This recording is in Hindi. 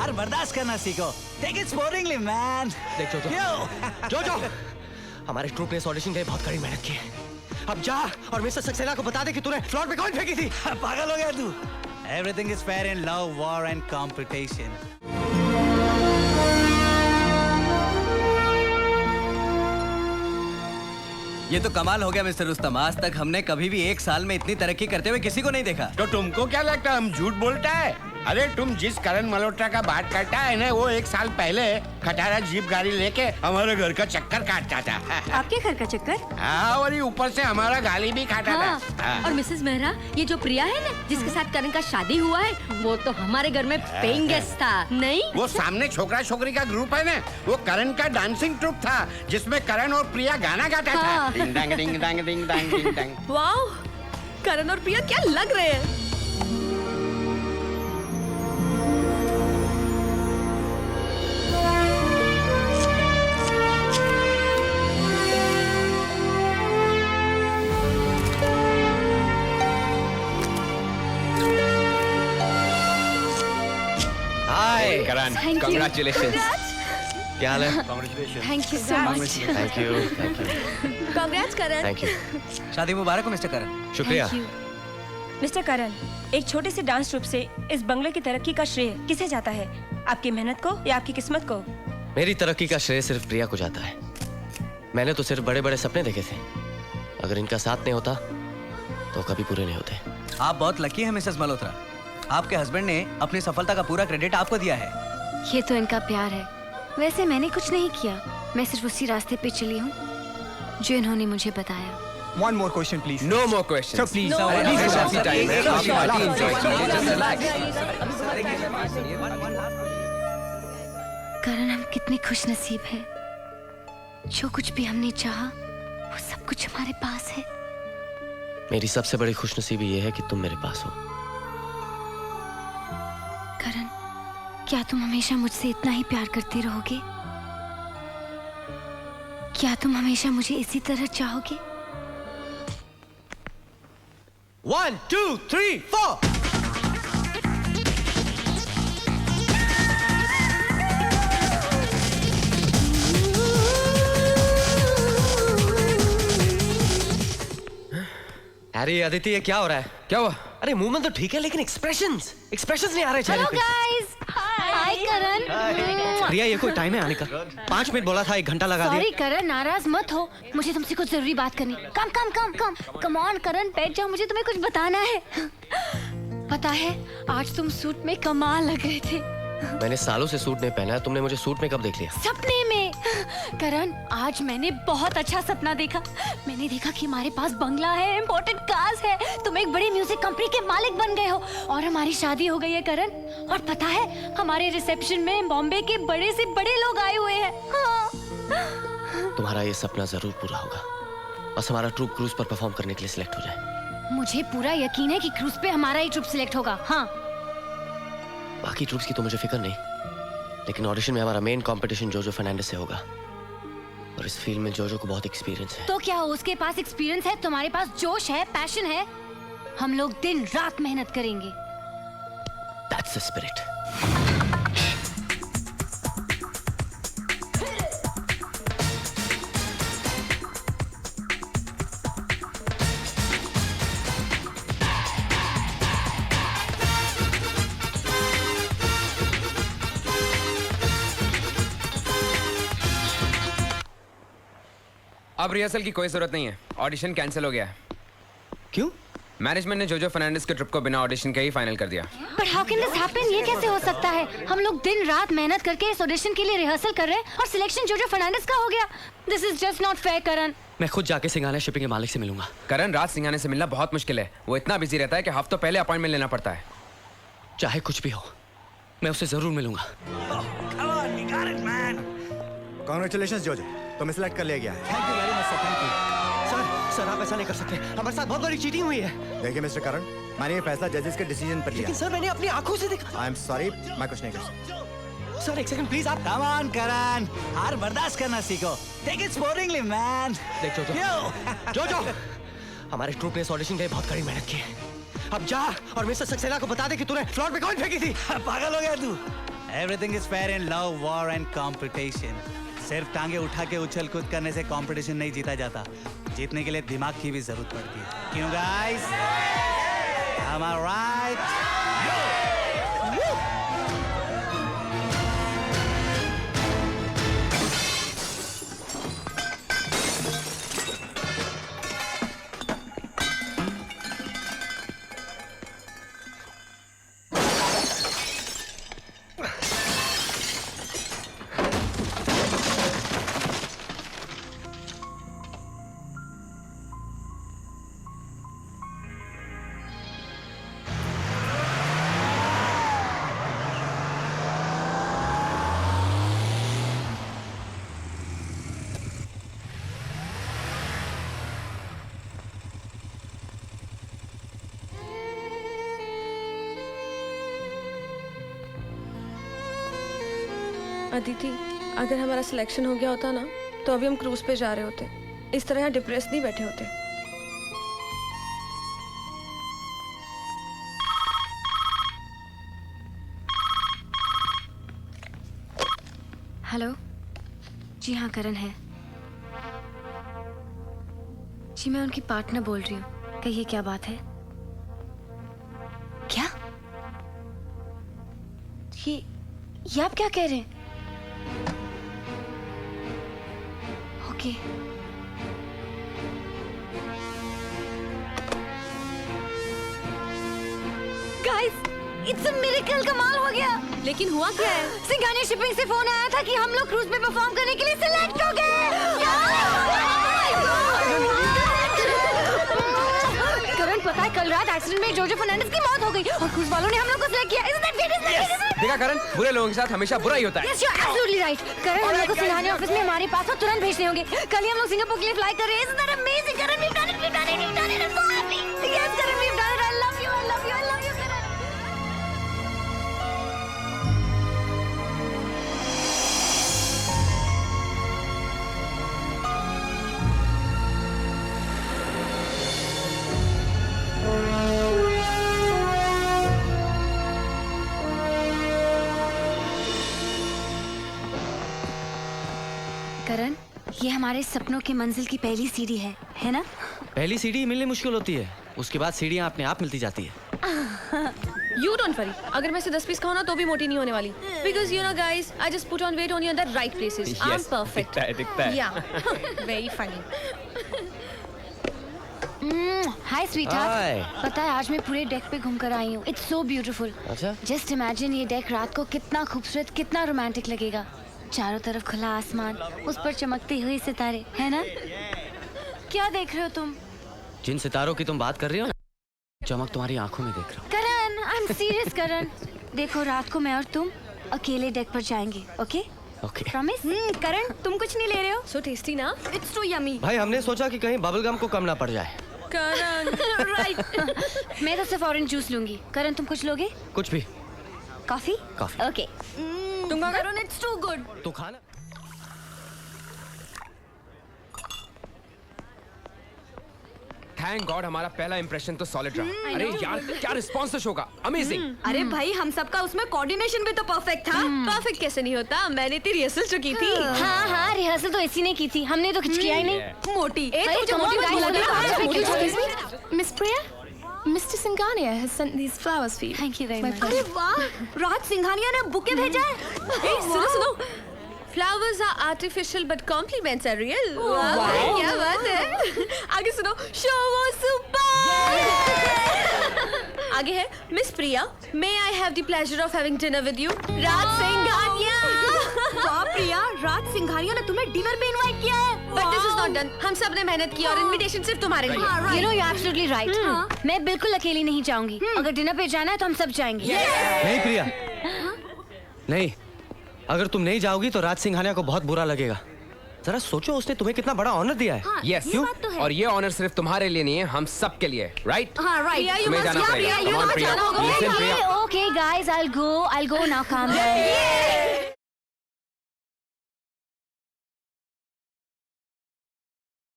हार बर्दाश्त करना सीखो। Take it sportingly man. देख जो हमारे ट्रूप ने इस ऑडिशन के लिए बहुत कड़ी मेहनत की है। अब जा और मिस्टर सक्सेना को बता दे कि तूने फ्लोर पे कौन फेंकी थी। पागल हो गया तू? Everything is fair in love, war and competition. ये तो कमाल हो गया मिस्टर रुस्तम। आज तक हमने कभी भी एक साल में इतनी तरक्की करते हुए किसी को नहीं देखा। तो तुमको क्या लगता है हम झूठ बोलता है? अरे तुम जिस करण मल्होत्रा का बात करता है ना, वो एक साल पहले खटारा जीप गाड़ी लेके हमारे घर का चक्कर काटता था। आपके घर का चक्कर? हाँ, और ये ऊपर से हमारा गाली भी खाता था। हाँ। और मिसेस मेहरा, ये जो प्रिया है ना, जिसके साथ करण का शादी हुआ है, वो तो हमारे घर में पेइंग गेस्ट था। नहीं, वो सामने छोकरा छोकरी का ग्रुप है ना, वो करण का डांसिंग ट्रुप था जिसमें करण और प्रिया गाना गाता था। डिंग डांग डिंग डांग डिंग डांग डिंग डांग। वाओ, करण और प्रिया क्या लग रहे हैं। करण, Congratulations. क्या हाल है? Thank you so much. Thank you congrats Karan. Thank you. शादी मुबारक हो मिस्टर करण। शुक्रिया। मिस्टर करण, एक छोटे से डांस ट्रूप से इस बंगले की तरक्की का श्रेय किसे जाता है? आपकी मेहनत को या आपकी किस्मत को? मेरी तरक्की का श्रेय सिर्फ प्रिया को जाता है। मैंने तो सिर्फ बड़े बड़े सपने देखे थे। अगर इनका साथ नहीं होता तो कभी पूरे नहीं होते। आप बहुत लकी हैं मिसेस मल्होत्रा। आपके हस्बैंड ने अपनी सफलता का पूरा क्रेडिट आपको दिया है। ये तो इनका प्यार है। वैसे मैंने कुछ नहीं किया, मैं सिर्फ उसी रास्ते पे चली हूँ जो इन्होंने मुझे बताया। One more question, please. No more questions. Sir, please. No, करण, हम कितने खुश नसीब हैं। जो कुछ भी हमने चाहा वो सब कुछ हमारे पास है। मेरी सबसे बड़ी खुशनसीबी ये है कि तुम मेरे पास हो। करण, क्या तुम हमेशा मुझसे इतना ही प्यार करते रहोगे? क्या तुम हमेशा मुझे इसी तरह चाहोगे? 1 2 3 4। अरे अदिति, ये क्या हो रहा है? क्या हुआ? अरे मूवमेंट तो ठीक है लेकिन एक्सप्रेशंस नहीं आ रहे चेहरे पे। गाइस, हाय करण। प्रिया, ये कोई टाइम है आने का? 5 मिनट बोला था, 1 घंटा लगा दिया। सॉरी करण, नाराज मत हो, मुझे तुमसे कुछ जरूरी बात करनी। कम कम कम कम कम ऑन करण, बैठ जाओ, मुझे तुम्हें कुछ बताना है। पता है, आज तुम सूट में कमाल लग रहे थे। मैंने सालों से सूट नहीं पहना है, तुमने मुझे सूट में कब देख लिया? सपने में। करण, आज मैंने बहुत अच्छा सपना देखा। मैंने देखा कि हमारे पास बंगला है, इम्पोर्टेड कार्स है, तुम एक बड़ी म्यूजिक कंपनी के मालिक बन गए हो और हमारी शादी हो गई है करण। और पता है, हमारे रिसेप्शन में बॉम्बे के बड़े से बड़े लोग आए हुए हैं। हाँ। तुम्हारा ये सपना जरूर पूरा होगा, बस हमारा ट्रूप क्रूज पर परफॉर्म करने के लिए सिलेक्ट हो जाए। मुझे पूरा यकीन है कि क्रूज पे हमारा ही ट्रूप सिलेक्ट होगा। हाँ, बाकी ट्रूप्स की तो मुझे फिक्र नहीं, लेकिन ऑडिशन में हमारा मेन कंपटीशन जोजो फर्नांडिस से होगा और इस फील्ड में जोजो को बहुत एक्सपीरियंस है। तो क्या उसके पास एक्सपीरियंस है, तुम्हारे पास जोश है, पैशन है? हम लोग दिन रात मेहनत करेंगे। That's the spirit. अब रिहर्सल की कोई जरूरत नहीं है, ऑडिशन कैंसिल हो गया है। क्यों? मैनेजमेंट ने जोजो फर्नांडिस के ट्रिप को बिना ऑडिशन के ही फाइनल कर दिया। But how can this happen? ये कैसे हो सकता है? हम लोग दिन रात मेहनत करके इस ऑडिशन के लिए रिहर्सल कर रहे हैं और सिलेक्शन जोजो फर्नांडिस का हो गया। This is just not fair, करण। मैं खुद जाके सिंघानिया शिपिंग के मालिक से मिलूंगा। करण, राज सिंघानिया से मिलना बहुत मुश्किल है। वो इतना बिजी रहता है कि हफ्तों पहले अपॉइंटमेंट लेना पड़ता है। चाहे कुछ भी हो, मैं उससे जरूर मिलूंगा। Congratulations जोजो, तुम्हें सिलेक्ट कर लिया गया है। Thank you very much sir, thank you. Sir आप ऐसा नहीं कर सकते, हमारे साथ बहुत बड़ी चीटिंग हुई है। देखिए मिस्टर करण, मैंने ये फैसला जजेस के डिसीजन पर लिया। लेकिन सर मैंने अपनी आंखों से देखा। आई एम सॉरी, मैं कुछ नहीं कर सकता। सर एक सेकंड प्लीज, आप Come on, करण, हार बर्दाश्त करना सीखो। Take it sportingly, man. देख जो हमारे ट्रूप ने इस ऑडिशन के लिए बहुत कड़ी मेहनत की है। अब जा और मिस्टर सक्सेना को बता दे कि तूने फ्लोर पे कौन फेंकी थी। पागल हो गया तू? Everything is fair in love, war and competition. सिर्फ टांगे उठा के उछल कूद करने से कंपटीशन नहीं जीता जाता. जीतने के लिए दिमाग की भी जरूरत पड़ती है. क्यों guys? Am I right? Aditi, अगर हमारा सिलेक्शन हो गया होता ना तो अभी हम क्रूज पे जा रहे होते. इस तरह यहाँ डिप्रेस नहीं बैठे होते. हेलो जी हाँ करण है जी. मैं उनकी पार्टनर बोल रही हूँ. कहिए क्या बात है. क्या ये आप क्या कह रहे हैं. Okay guys, it's a miracle. कमाल हो गया. लेकिन हुआ क्या है? सिंघानिया शिपिंग से फोन आया था कि हम लोग क्रूज पे परफॉर्म करने के लिए सिलेक्ट हो गए. करण, पता है कल रात एक्सीडेंट में जोजो फर्नांडिस की मौत हो गई और क्रूज वालों ने हम लोग को सिलेक्ट किया. Isn't that great? Isn't that great? देखा करण, बुरे लोगों के साथ हमेशा बुरा ही होता है. Yes, you're absolutely right. करण, हम लोग को सिंघानिया ऑफिस में हमारे पास तुरंत भेजने होंगे. कल ही हम लोग सिंगापुर के लिए फ्लाई कर रहे हैं. Isn't that amazing? Karan, we've done it, we've done it, we've done it. I'm so happy. Yes, Karan, we've done it. I love you, I love you, I love you, Karan. करण, ये हमारे सपनों के मंजिल की पहली सीढ़ी है ना? पहली सीढ़ी मिलनी मुश्किल होती है, उसके बाद सीढ़ियाँ अपने आप मिलती जाती है. You don't worry. अगर मैं से 10 पीस खाऊं ना तो भी मोटी नहीं होने वाली. Because you know guys, I just put on weight only on the right places. I'm perfect. दिखता है. Yeah. Very funny. हाय स्वीटहार्ट. Hi. पता है आज मैं पूरे डेक पे घूम कर आई हूँ. It's so beautiful. अच्छा? जस्ट इमेजिन ये डेक रात को कितना खूबसूरत, कितना रोमांटिक लगेगा. चारों तरफ खुला आसमान, उस पर चमकते हुए सितारे, है ना? क्या देख रहे हो तुम? जिन सितारों की तुम बात कर रही हो ना, चमक तुम्हारी आंखों में देख रहा हूँ. करण, आई एम सीरियस करण. देखो रात को मैं और तुम अकेले डेक पर जाएंगे. ओके? ओके. प्रॉमिस? करण, तुम कुछ नहीं ले रहे हो? So tasty ना? It's too yummy. भाई हमने सोचा कि कहीं बबल गम को कम ना पड़ जाए. करण. राइट. मैं तो सिर्फ ऑरेंज जूस लूंगी. करण, तुम कुछ लोगे? कुछ भी. कॉफी? कॉफी. ओके. तुम क्या करण, इट्स टू गुड. तू खाना. थैंक गॉड हमारा पहला इंप्रेशन तो सॉलिड रहा. अरे यार क्या रिस्पॉन्स था शो का. अमेजिंग. अरे भाई, हम सबका उसमें कोऑर्डिनेशन भी तो परफेक्ट था. परफेक्ट कैसे नहीं होता? मैंने तेरी रिहर्सल जो की थी. हाँ, रिहर्सल तो इसी ने की थी. हमने तो कुछ किया ही नहीं. मोटी. तुझे मोटी गाइस लग रही है. Miss Priya, Mr. Singhania has sent these flowers for you. Thank you very much. अरे वाह, राज सिंघानिया ने बुके भेजा है. सुनो. Flowers are artificial but compliments are real. Wow. क्या बात है. आगे सुनो. Show was super. आगे है miss Priya. May I have the pleasure of having dinner with you? राज सिंघानिया. वाह प्रिया, राज सिंघानिया ने तुम्हें डिनर पे इनवाइट किया है. But this is not done. हम सब ने मेहनत की और इनविटेशन सिर्फ तुम्हारे लिए. You know you're absolutely right. मैं बिल्कुल अकेली नहीं जाऊंगी. अगर डिनर पे जाना है तो हम सब जाएंगे. नहीं प्रिया, नहीं. अगर तुम नहीं जाओगी तो राज सिंघानिया को बहुत बुरा लगेगा. जरा सोचो, उसने तुम्हें कितना बड़ा ऑनर दिया है. यस. ये बात तो है. और ये ऑनर सिर्फ तुम्हारे लिए नहीं है, हम सब के लिए. राइट. हाँ, राइट. तुम्हें जाना पड़ेगा. Come on, Priya. Listen, Priya. Okay guys, I'll go now. Calm down.